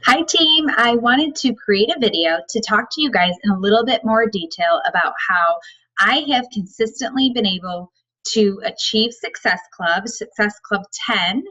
Hi team, I wanted to create a video to talk to you guys in a little bit more detail about how I have consistently been able to achieve Success Club 10,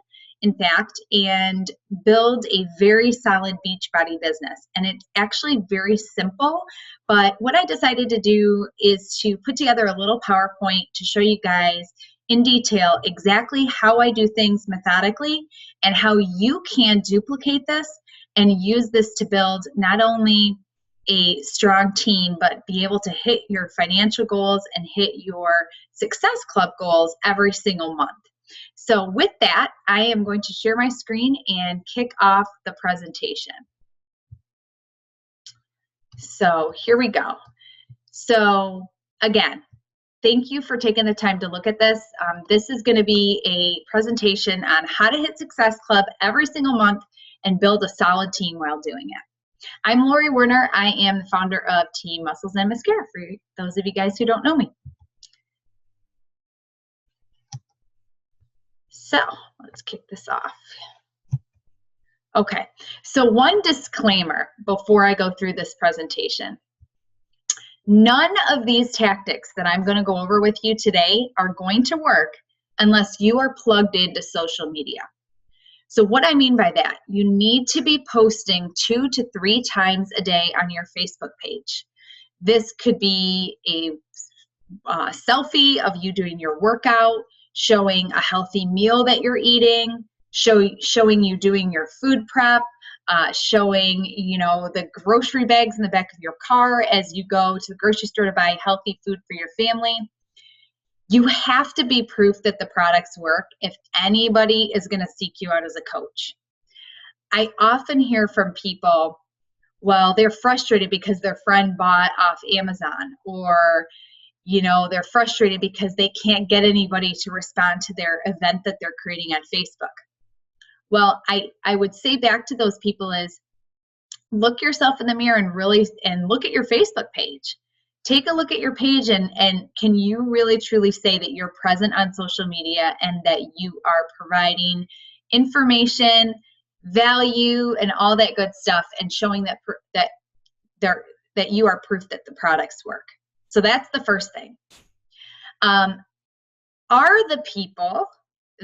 in fact, and build a very solid Beachbody business. And it's actually very simple, but what I decided to do is to put together a little PowerPoint to show you guys in detail exactly how I do things methodically and how you can duplicate this and use this to build not only a strong team, but be able to hit your financial goals and hit your Success Club goals every single month. So with that, I am going to share my screen and kick off the presentation. So here we go. So again, thank you for taking the time to look at this. This is going to be a presentation on how to hit Success Club every single month and build a solid team while doing it. I'm Lori Werner. I am the founder of Team Muscles and Mascara, for those of you guys who don't know me. So let's kick this off. Okay, so one disclaimer before I go through this presentation. None of these tactics that I'm going to go over with you today are going to work unless you are plugged into social media. So what I mean by that, you need to be posting 2 to 3 times a day on your Facebook page. This could be a selfie of you doing your workout, showing a healthy meal that you're eating, showing you doing your food prep, showing, the grocery bags in the back of your car as you go to the grocery store to buy healthy food for your family. You have to be proof that the products work if anybody is going to seek you out as a coach. I often hear from people, well, they're frustrated because their friend bought off Amazon, or they're frustrated because they can't get anybody to respond to their event that they're creating on Facebook. Well, I would say back to those people is look yourself in the mirror and look at your Facebook page. Take a look at your page and can you really truly say that you're present on social media and that you are providing information, value, and all that good stuff, and showing that you are proof that the products work. So that's the first thing. Are the people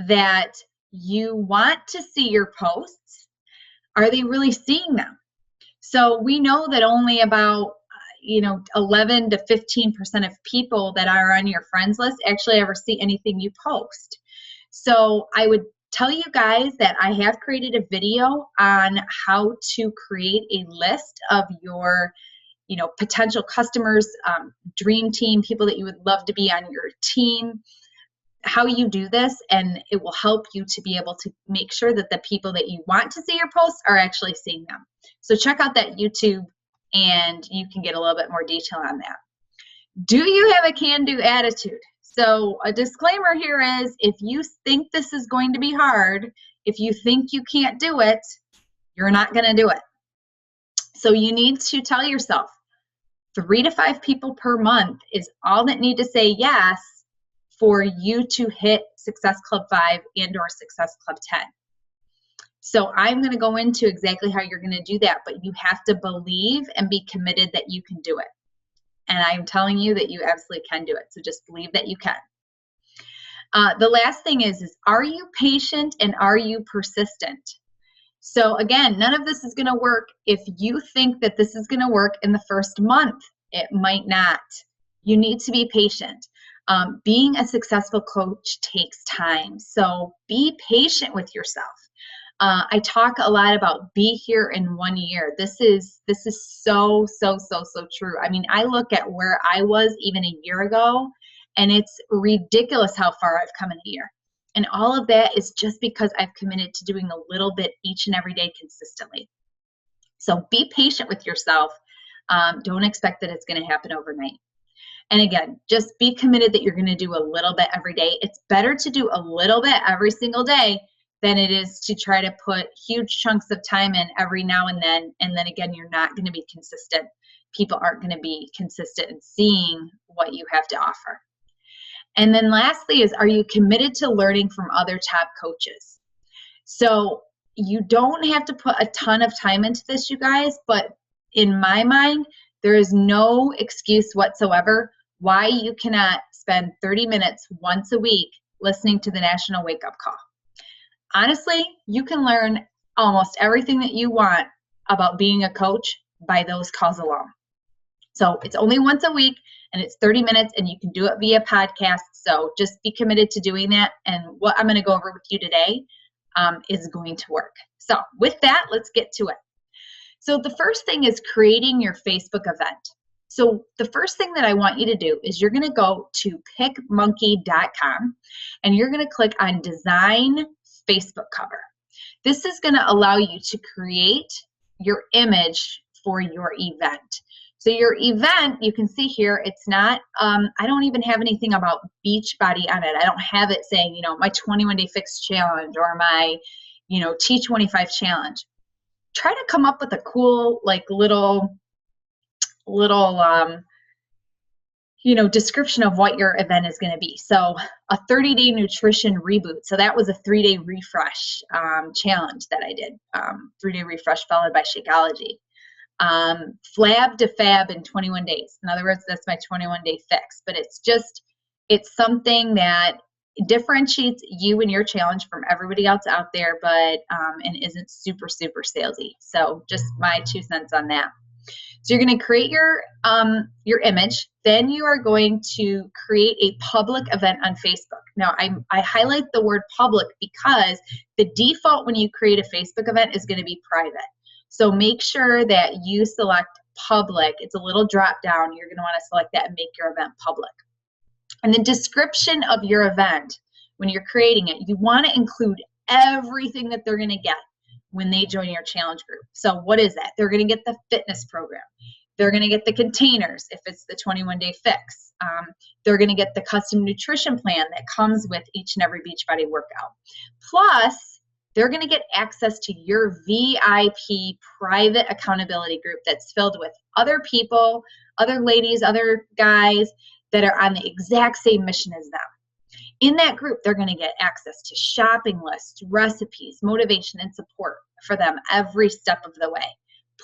that you want to see your posts, are they really seeing them? So we know that only about 11 to 15% of people that are on your friends list actually ever see anything you post. So I would tell you guys that I have created a video on how to create a list of your potential customers, dream team, people that you would love to be on your team, how you do this, and it will help you to be able to make sure that the people that you want to see your posts are actually seeing them. So check out that YouTube and you can get a little bit more detail on that. Do you have a can-do attitude? So a disclaimer here is if you think this is going to be hard, if you think you can't do it, you're not going to do it. So you need to tell yourself 3 to 5 people per month is all that need to say yes for you to hit Success Club 5 and or Success Club 10. So I'm going to go into exactly how you're going to do that, but you have to believe and be committed that you can do it. And I'm telling you that you absolutely can do it. So just believe that you can. The last thing is are you patient and are you persistent? So again, none of this is going to work if you think that this is going to work in the first month. It might not. You need to be patient. Being a successful coach takes time. So be patient with yourself. I talk a lot about be here in 1 year. This is so true. I mean, I look at where I was even a year ago, and it's ridiculous how far I've come in a year. And all of that is just because I've committed to doing a little bit each and every day consistently. So be patient with yourself. Don't expect that it's going to happen overnight. And again, just be committed that you're going to do a little bit every day. It's better to do a little bit every single day than it is to try to put huge chunks of time in every now and then again, you're not going to be consistent. People aren't going to be consistent in seeing what you have to offer. And then lastly is, are you committed to learning from other top coaches? So you don't have to put a ton of time into this, you guys, but in my mind, there is no excuse whatsoever why you cannot spend 30 minutes once a week listening to the National Wake Up Call. Honestly, you can learn almost everything that you want about being a coach by those calls alone. So it's only once a week and it's 30 minutes and you can do it via podcast. So just be committed to doing that. And what I'm going to go over with you today is going to work. So with that, let's get to it. So the first thing is creating your Facebook event. So the first thing that I want you to do is you're going to go to pickmonkey.com and you're going to click on Design Facebook Cover. This is going to allow you to create your image for your event. So your event, you can see here, it's not, I don't even have anything about Beachbody on it. I don't have it saying, you know, my 21-day fix challenge or my, you know, T25 challenge. Try to come up with a cool, like little, you know, description of what your event is going to be. So a 30-day nutrition reboot. So that was a 3-day refresh challenge that I did. 3-day refresh followed by Shakeology. Flab to fab in 21 days. In other words, that's my 21-day fix. But it's something that differentiates you and your challenge from everybody else out there, but and isn't super salesy. So just my 2 cents on that. So you're going to create your image. Then you are going to create a public event on Facebook. Now I highlight the word public because the default when you create a Facebook event is going to be private. So make sure that you select public. It's a little drop down. You're going to want to select that and make your event public. And the description of your event, when you're creating it, you want to include everything that they're going to get when they join your challenge group. So what is that? They're going to get the fitness program. They're going to get the containers if it's the 21-day fix. They're going to get the custom nutrition plan that comes with each and every Beachbody workout. Plus, they're going to get access to your VIP private accountability group that's filled with other people, other ladies, other guys that are on the exact same mission as them. In that group, they're going to get access to shopping lists, recipes, motivation, and support for them every step of the way.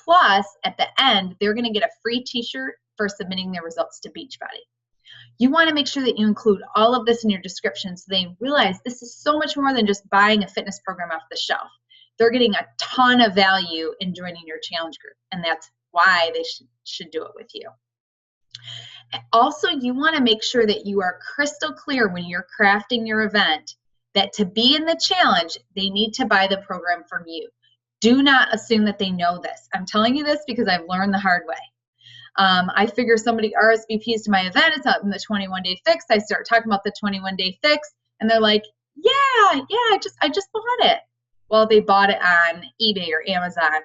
Plus, at the end, they're going to get a free t-shirt for submitting their results to Beachbody. You want to make sure that you include all of this in your description so they realize this is so much more than just buying a fitness program off the shelf. They're getting a ton of value in joining your challenge group, and that's why they should do it with you. Also, you want to make sure that you are crystal clear when you're crafting your event that to be in the challenge, they need to buy the program from you. Do not assume that they know this. I'm telling you this because I've learned the hard way. I figure somebody RSVPs to my event, it's up in the 21-day fix. I start talking about the 21-day fix, and they're like, yeah, I just bought it. Well, they bought it on eBay or Amazon,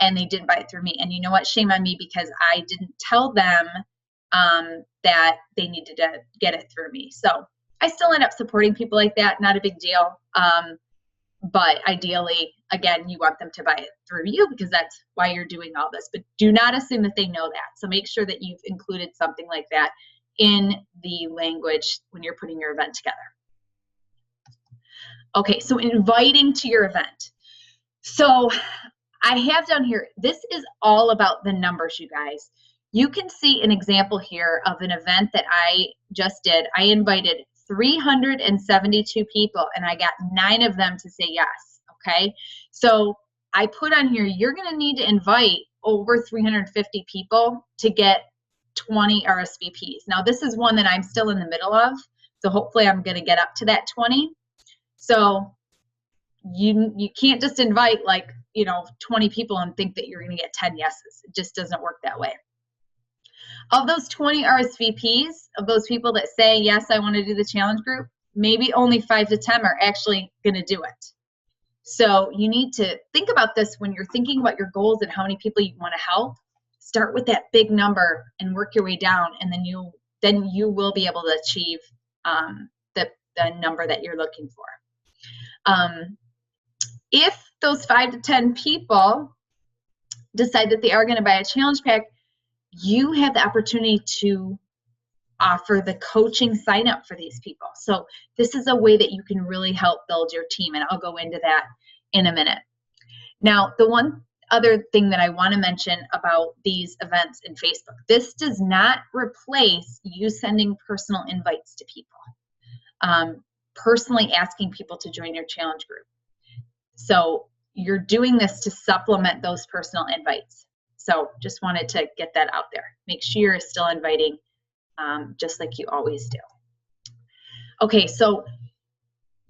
and they didn't buy it through me. And you know what? Shame on me because I didn't tell them that they needed to get it through me. So I still end up supporting people like that. Not a big deal. But ideally, again, you want them to buy it through you because that's why you're doing all this. But do not assume that they know that. So make sure that you've included something like that in the language when you're putting your event together. Okay, so inviting to your event. So I have down here, this is all about the numbers, you guys. You can see an example here of an event that I just did. I invited 372 people and I got 9 of them to say yes, okay? So I put on here, you're gonna need to invite over 350 people to get 20 RSVPs. Now this is one that I'm still in the middle of, so hopefully I'm gonna get up to that 20. So you can't just invite 20 people and think that you're gonna get 10 yeses. It just doesn't work that way. Of those 20 RSVPs, of those people that say, yes, I want to do the challenge group, maybe only 5 to 10 are actually going to do it. So you need to think about this when you're thinking about your goals and how many people you want to help. Start with that big number and work your way down, and then you will be able to achieve the number that you're looking for. If those 5 to 10 people decide that they are going to buy a challenge pack, you have the opportunity to offer the coaching sign up for these people. So this is a way that you can really help build your team, and I'll go into that in a minute. Now, the one other thing that I want to mention about these events in Facebook, this does not replace you sending personal invites to people, personally asking people to join your challenge group. So you're doing this to supplement those personal invites. So just wanted to get that out there. Make sure you're still inviting just like you always do. Okay, so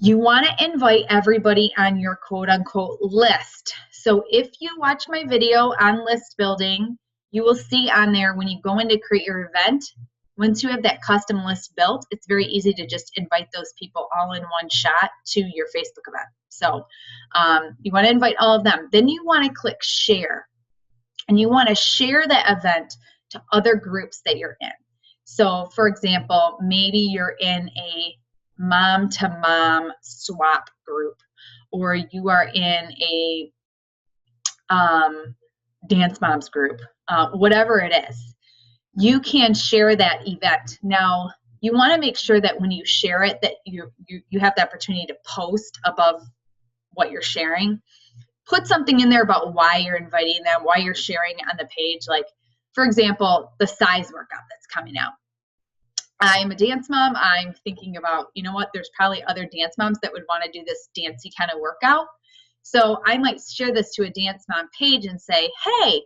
you want to invite everybody on your quote unquote list. So if you watch my video on list building, you will see on there when you go in to create your event, once you have that custom list built, it's very easy to just invite those people all in one shot to your Facebook event. So you want to invite all of them. Then you want to click share, and you want to share that event to other groups that you're in. So for example, maybe you're in a mom to mom swap group, or you are in a dance moms group, whatever it is. You can share that event. Now, you want to make sure that when you share it, that you have the opportunity to post above what you're sharing. Put something in there about why you're inviting them, why you're sharing it on the page. Like, for example, the size workout that's coming out. I'm a dance mom. I'm thinking about, you know what, there's probably other dance moms that would want to do this dancey kind of workout. So I might share this to a dance mom page and say, hey,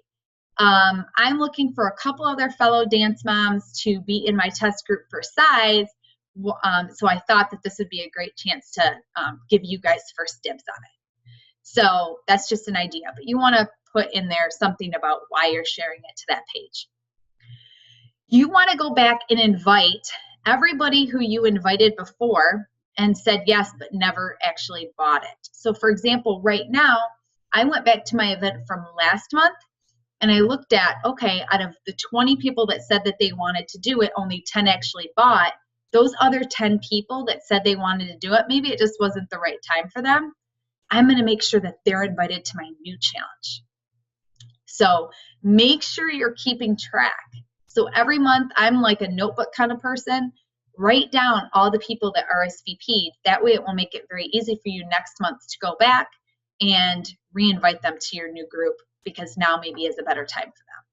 I'm looking for a couple other fellow dance moms to be in my test group for size. So I thought that this would be a great chance to give you guys first dibs on it. So that's just an idea, but you want to put in there something about why you're sharing it to that page. You want to go back and invite everybody who you invited before and said yes, but never actually bought it. So for example, right now, I went back to my event from last month, and I looked at, okay, out of the 20 people that said that they wanted to do it, only 10 actually bought. Those other 10 people that said they wanted to do it, maybe it just wasn't the right time for them. I'm going to make sure that they're invited to my new challenge. So make sure you're keeping track. So every month, I'm like a notebook kind of person. Write down all the people that RSVP'd. That way it will make it very easy for you next month to go back and re-invite them to your new group, because now maybe is a better time for them.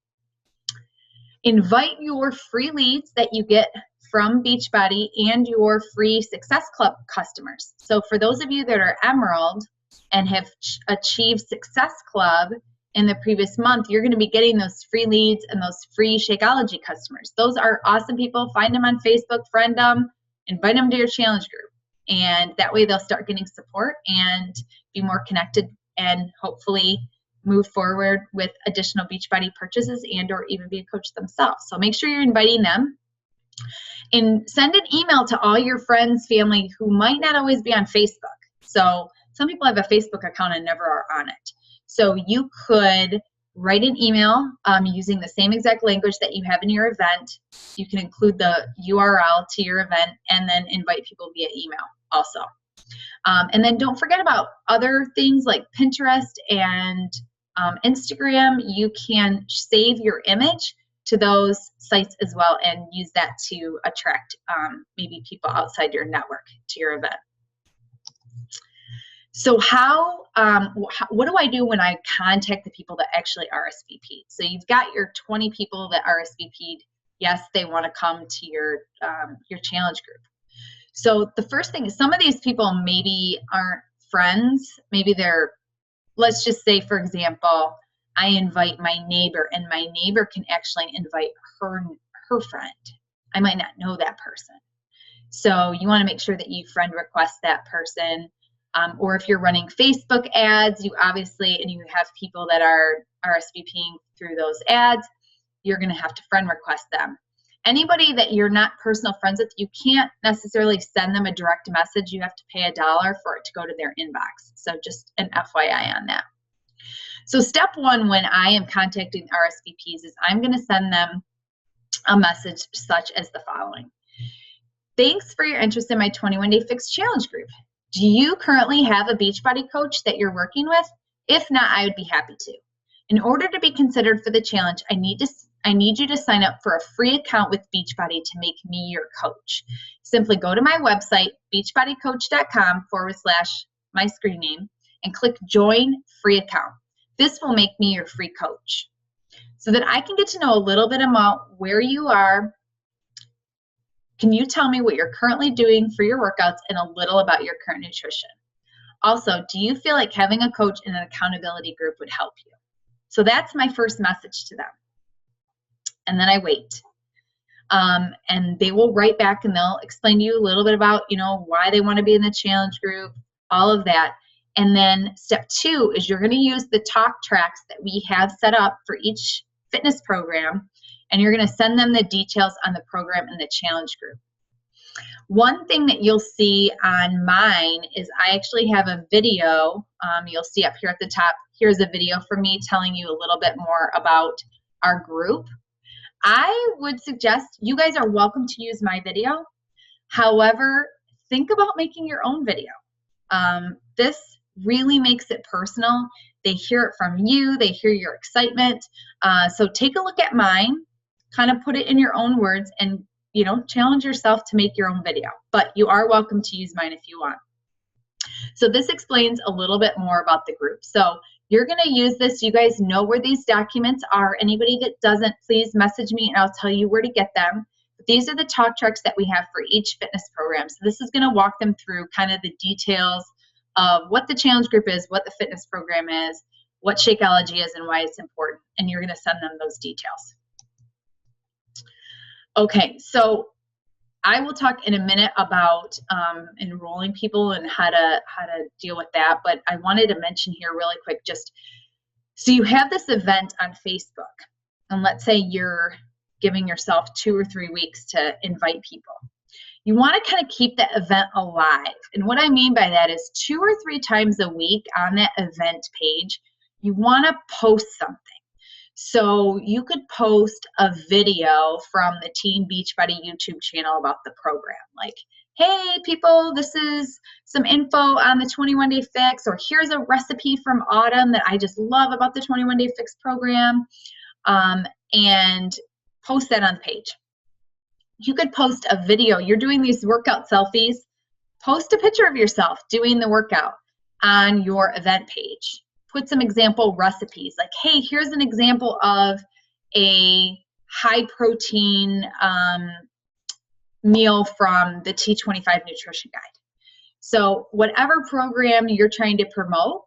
Invite your free leads that you get from Beachbody and your free Success Club customers. So for those of you that are Emerald and have achieved Success Club in the previous month, you're going to be getting those free leads and those free Shakeology customers. Those are awesome people. Find them on Facebook, friend them, invite them to your challenge group. And that way they'll start getting support and be more connected, and hopefully move forward with additional Beachbody purchases and or even be a coach themselves. So make sure you're inviting them. And send an email to all your friends, family who might not always be on Facebook. So some people have a Facebook account and never are on it. So you could write an email using the same exact language that you have in your event. You can include the URL to your event and then invite people via email also. And then don't forget about other things like Pinterest and Instagram. You can save your image to those sites as well and use that to attract maybe people outside your network to your event. So what do I do when I contact the people that actually RSVP'd? So you've got your 20 people that RSVP'd. Yes, they want to come to your challenge group. So the first thing is, some of these people maybe aren't friends. Maybe they're, let's just say, for example, I invite my neighbor, and my neighbor can actually invite her friend. I might not know that person. So you want to make sure that you friend request that person. Or if you're running Facebook ads, you obviously, and you have people that are RSVPing through those ads, you're going to have to friend request them. Anybody that you're not personal friends with, you can't necessarily send them a direct message. You have to pay $1 for it to go to their inbox. So just an FYI on that. So step one when I am contacting RSVPs is I'm going to send them a message such as the following. Thanks for your interest in my 21-day fixed challenge group. Do you currently have a Beachbody coach that you're working with? If not, I would be happy to. In order to be considered for the challenge, I need you to sign up for a free account with Beachbody to make me your coach. Simply go to my website, beachbodycoach.com/my screen name, and click Join Free Account. this will make me your free coach so that I can get to know a little bit about where you are. Can you tell me what you're currently doing for your workouts and a little about your current nutrition? Also, do you feel like having a coach and an accountability group would help you? So that's my first message to them. And then I wait. And they will write back and they'll explain to you a little bit about, why they want to be in the challenge group, all of that. And then step 2 is you're going to use the talk tracks that we have set up for each fitness program, and you're going to send them the details on the program and the challenge group. One thing that you'll see on mine is I actually have a video. You'll see up here at the top, here's a video for me telling you a little bit more about our group. I would suggest you guys are welcome to use my video. However, think about making your own video. This really makes it personal. They hear it from you. They hear your excitement. So take a look at mine, kind of put it in your own words, and challenge yourself to make your own video. But you are welcome to use mine if you want. So this explains a little bit more about the group. So you're going to use this. You guys know where these documents are. Anybody that doesn't, please message me and I'll tell you where to get them. But these are the talk tracks that we have for each fitness program. So this is going to walk them through kind of the details of what the challenge group is, what the fitness program is, what Shakeology is, and why it's important. And you're going to send them those details. Okay, so I will talk in a minute about enrolling people and how to deal with that, but I wanted to mention here really quick, just so you have this event on Facebook, and let's say you're giving yourself 2 or 3 weeks to invite people. You want to kind of keep that event alive, and what I mean by that is 2 or 3 times a week on that event page, you want to post something. So you could post a video from the Teen Beachbody YouTube channel about the program. Like, hey people, this is some info on the 21-Day Fix, or here's a recipe from Autumn that I just love about the 21-Day Fix program, and post that on the page. You could post a video. You're doing these workout selfies. Post a picture of yourself doing the workout on your event page. Put some example recipes, like, hey, here's an example of a high protein meal from the T25 Nutrition Guide. So whatever program you're trying to promote,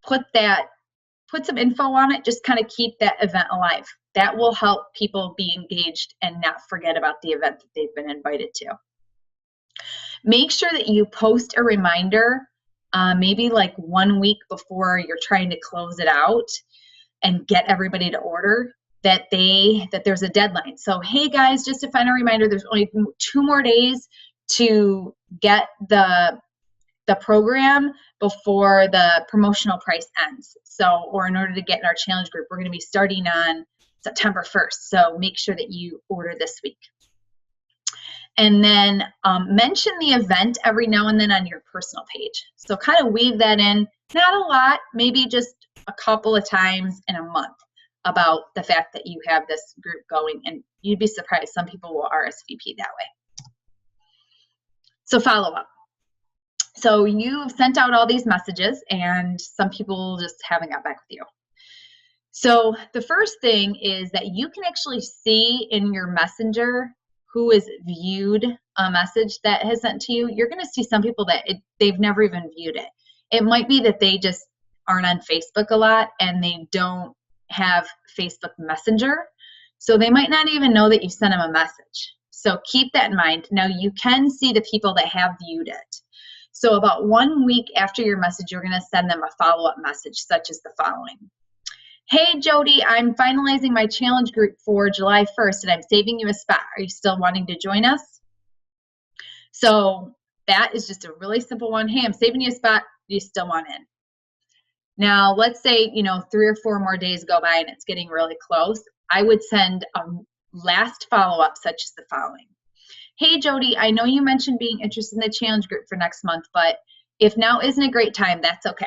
put some info on it, just kind of keep that event alive. That will help people be engaged and not forget about the event that they've been invited to. Make sure that you post a reminder maybe like 1 week before you're trying to close it out and get everybody to order, that there's a deadline. So, hey guys, just a final reminder, there's only 2 more days to get the program before the promotional price ends. So, or in order to get in our challenge group, we're going to be starting on September 1st. So make sure that you order this week. And then mention the event every now and then on your personal page. So kind of weave that in, not a lot, maybe just a couple of times in a month about the fact that you have this group going, and you'd be surprised, some people will RSVP that way. So follow up. So you've sent out all these messages and some people just haven't got back with you. So the first thing is that you can actually see in your messenger who has viewed a message that has sent to you. You're going to see some people that they've never even viewed it. It might be that they just aren't on Facebook a lot and they don't have Facebook Messenger. So they might not even know that you sent them a message. So keep that in mind. Now you can see the people that have viewed it. So about 1 week after your message, you're going to send them a follow-up message such as the following. Hey, Jody, I'm finalizing my challenge group for July 1st, and I'm saving you a spot. Are you still wanting to join us? So that is just a really simple one. Hey, I'm saving you a spot. Do you still want in? Now, let's say, 3 or 4 more days go by and it's getting really close. I would send a last follow-up such as the following. Hey, Jody, I know you mentioned being interested in the challenge group for next month, but if now isn't a great time, that's okay.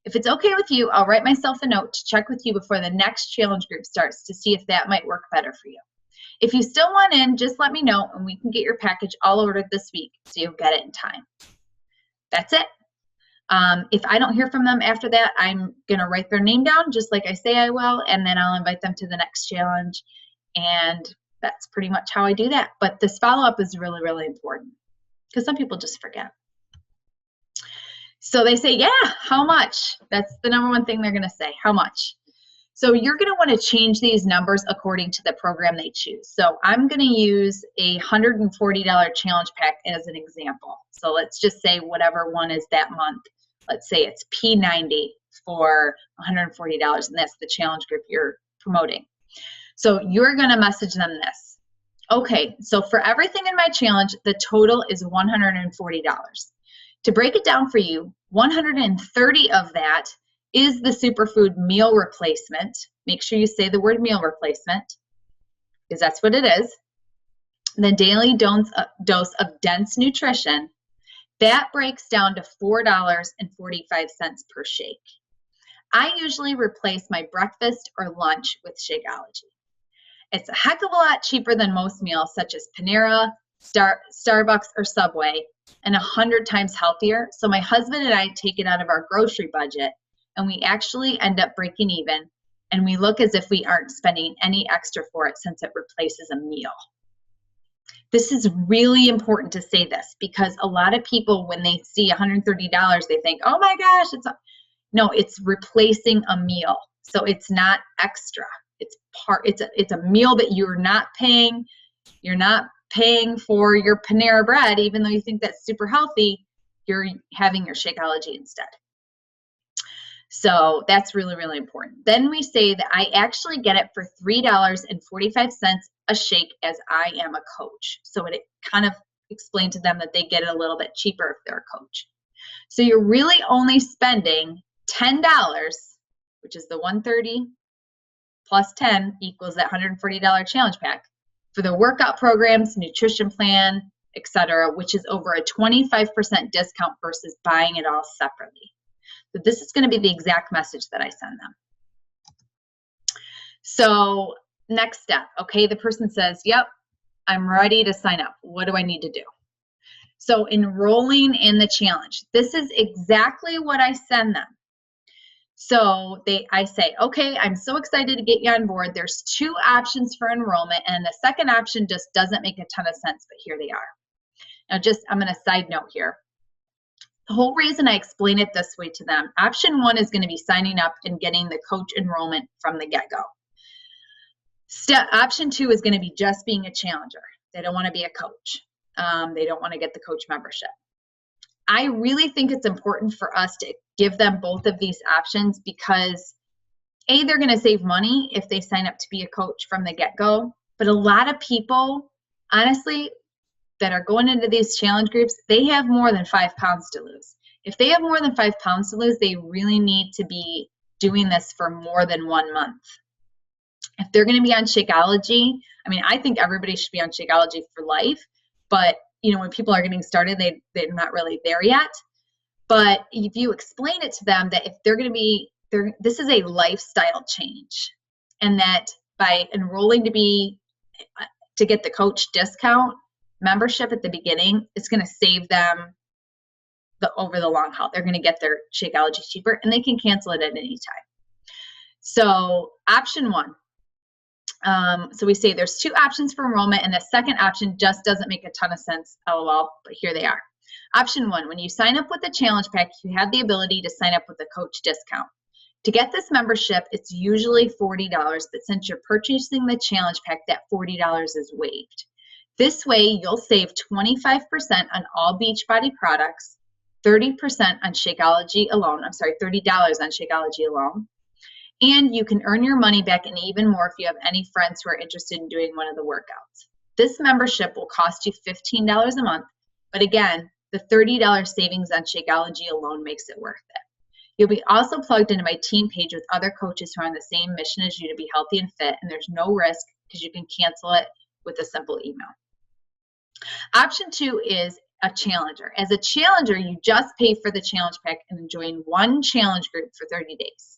If it's okay with you, I'll write myself a note to check with you before the next challenge group starts to see if that might work better for you. If you still want in, just let me know and we can get your package all ordered this week so you'll get it in time. That's it. If I don't hear from them after that, I'm going to write their name down just like I say I will, and then I'll invite them to the next challenge. And that's pretty much how I do that. But this follow-up is really, really important because some people just forget. So they say, yeah, how much? That's the number one thing they're going to say, how much? So you're going to want to change these numbers according to the program they choose. So I'm going to use a $140 challenge pack as an example. So let's just say whatever one is that month. Let's say it's P90 for $140, and that's the challenge group you're promoting. So you're going to message them this. Okay, so for everything in my challenge, the total is $140. To break it down for you, 130 of that is the superfood meal replacement. Make sure you say the word meal replacement, because that's what it is. The daily dose of dense nutrition, that breaks down to $4.45 per shake. I usually replace my breakfast or lunch with Shakeology. It's a heck of a lot cheaper than most meals such as Panera, Starbucks, or Subway, and 100 times healthier. So my husband and I take it out of our grocery budget, and we actually end up breaking even, and we look as if we aren't spending any extra for it since it replaces a meal. This is really important to say this because a lot of people, when they see $130, they think, oh my gosh, no, it's replacing a meal. So it's not extra. It's a meal that you're not paying. You're not paying for your Panera bread, even though you think that's super healthy. You're having your Shakeology instead. So that's really, really important. Then we say that I actually get it for $3.45 a shake as I am a coach. So it kind of explained to them that they get it a little bit cheaper if they're a coach. So you're really only spending $10, which is the 130 plus 10 equals that $140 challenge pack for the workout programs, nutrition plan, etc., which is over a 25% discount versus buying it all separately. So this is going to be the exact message that I send them. So next step, okay, the person says, yep, I'm ready to sign up. What do I need to do? So enrolling in the challenge. This is exactly what I send them. So I say, okay, I'm so excited to get you on board. There's 2 options for enrollment, and the second option just doesn't make a ton of sense, but here they are. Now I'm going to side note here. The whole reason I explain it this way to them, option 1 is going to be signing up and getting the coach enrollment from the get-go. Option 2 is going to be just being a challenger. They don't want to be a coach. They don't want to get the coach membership. I really think it's important for us to give them both of these options because A, they're going to save money if they sign up to be a coach from the get-go, but a lot of people, honestly, that are going into these challenge groups, they have more than 5 pounds to lose. If they have more than 5 pounds to lose, they really need to be doing this for more than 1 month. If they're going to be on Shakeology, I mean, I think everybody should be on Shakeology for life, but you know, when people are getting started, they're not really there yet. But if you explain it to them that if they're going to be, this is a lifestyle change, and that by enrolling to get the coach discount membership at the beginning, it's going to save them over the long haul. They're going to get their Shakeology cheaper, and they can cancel it at any time. So option 1. So we say there's 2 options for enrollment, and the second option just doesn't make a ton of sense, LOL, but here they are. Option 1, when you sign up with the challenge pack, you have the ability to sign up with a coach discount. To get this membership, it's usually $40, but since you're purchasing the challenge pack, that $40 is waived. This way, you'll save 25% on all Beachbody products, 30% on Shakeology alone. I'm sorry, $30 on Shakeology alone. And you can earn your money back and even more if you have any friends who are interested in doing one of the workouts. This membership will cost you $15 a month, but again, the $30 savings on Shakeology alone makes it worth it. You'll be also plugged into my team page with other coaches who are on the same mission as you to be healthy and fit, and there's no risk because you can cancel it with a simple email. Option 2 is a challenger. As a challenger, you just pay for the challenge pack and join one challenge group for 30 days.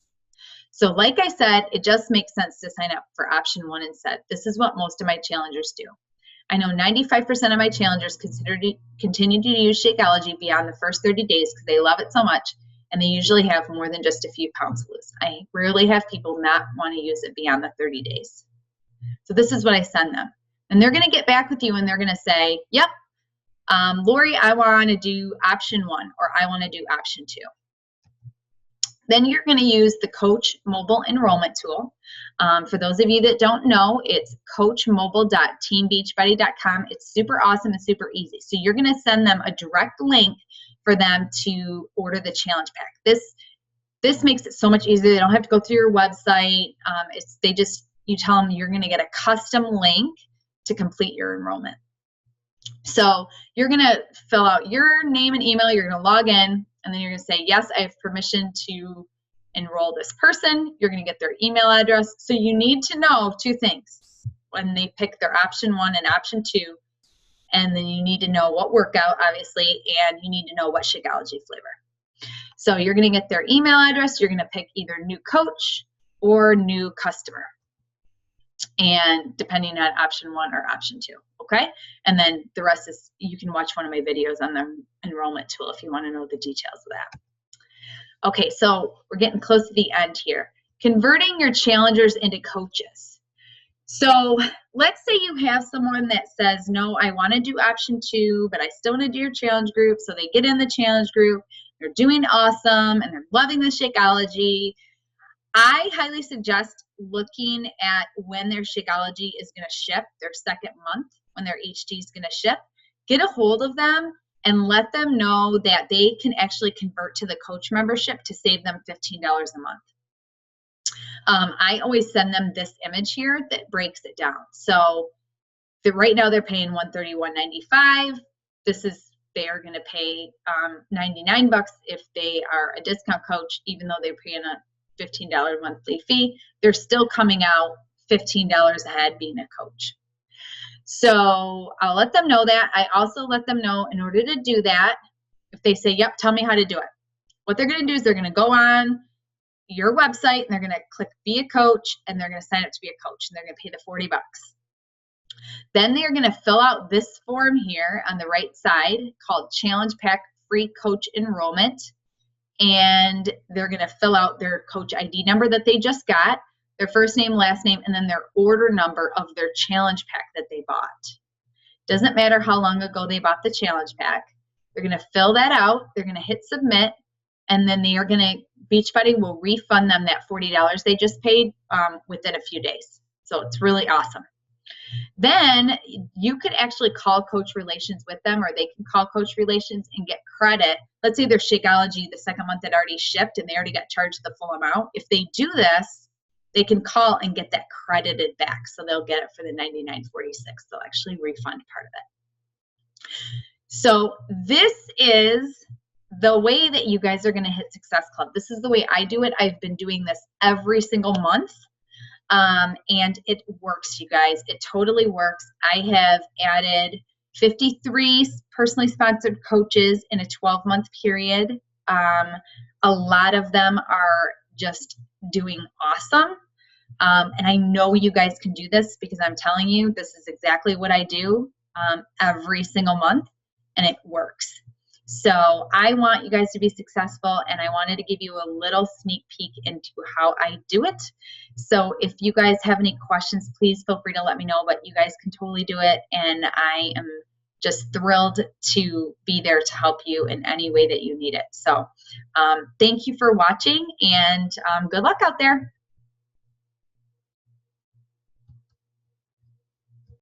So like I said, it just makes sense to sign up for option 1 instead. This is what most of my challengers do. I know 95% of my challengers continue to use Shakeology beyond the first 30 days because they love it so much, and they usually have more than just a few pounds to lose. I rarely have people not want to use it beyond the 30 days. So this is what I send them. And they're going to get back with you and they're going to say, yep, Lori, I want to do option 1 or I want to do option 2. Then you're going to use the Coach Mobile Enrollment Tool. For those of you that don't know, it's coachmobile.teambeachbody.com. It's super awesome and super easy. So you're going to send them a direct link for them to order the challenge pack. This makes it so much easier. They don't have to go through your website. You tell them you're going to get a custom link to complete your enrollment. So you're going to fill out your name and email. You're going to log in, and then you're going to say, yes, I have permission to enroll this person. You're going to get their email address. So you need to know 2 things when they pick their option 1 and option 2. And then you need to know what workout, obviously, and you need to know what Shakeology flavor. So you're going to get their email address. You're going to pick either new coach or new customer, and depending on option 1 or option 2, okay? And then the rest is, you can watch one of my videos on the enrollment tool if you want to know the details of that. Okay, so we're getting close to the end here. Converting your challengers into coaches. So let's say you have someone that says, no, I want to do option 2, but I still want to do your challenge group. So they get in the challenge group, they're doing awesome, and they're loving the Shakeology. I highly suggest looking at when their Shakeology is going to ship, their second month, when their HT is going to ship. Get a hold of them and let them know that they can actually convert to the coach membership to save them $15 a month. I always send them this image here that breaks it down. So right now they're paying $131.95. They are going to pay $99 if they are a discount coach, even though they're paying a $15 monthly fee. They're still coming out $15 ahead being a coach. So I'll let them know that. I also let them know in order to do that, if they say, yep, tell me how to do it. What they're going to do is they're going to go on your website and they're going to click be a coach and they're going to sign up to be a coach and they're going to pay the $40. Then they're going to fill out this form here on the right side called Challenge Pack Free Coach Enrollment. And they're going to fill out their coach ID number that they just got, their first name, last name, and then their order number of their challenge pack that they bought. Doesn't matter how long ago they bought the challenge pack. They're going to fill that out. They're going to hit submit, and then they are going to, Beachbody will refund them that $40 they just paid within a few days. So it's really awesome. Then you could actually call Coach Relations with them, or they can call Coach Relations and get credit. Let's say their Shakeology, the second month had already shipped and they already got charged the full amount. If they do this, they can call and get that credited back. So they'll get it for the $99.46. They'll actually refund part of it. So this is the way that you guys are going to hit Success Club. This is the way I do it. I've been doing this every single month. And it works, you guys. It totally works. I have added 53 personally sponsored coaches in a 12-month period. A lot of them are just doing awesome. And I know you guys can do this because I'm telling you, this is exactly what I do every single month, and it works. So I want you guys to be successful, and I wanted to give you a little sneak peek into how I do it. So if you guys have any questions, please feel free to let me know, but you guys can totally do it, and I am just thrilled to be there to help you in any way that you need it. So thank you for watching, and good luck out there.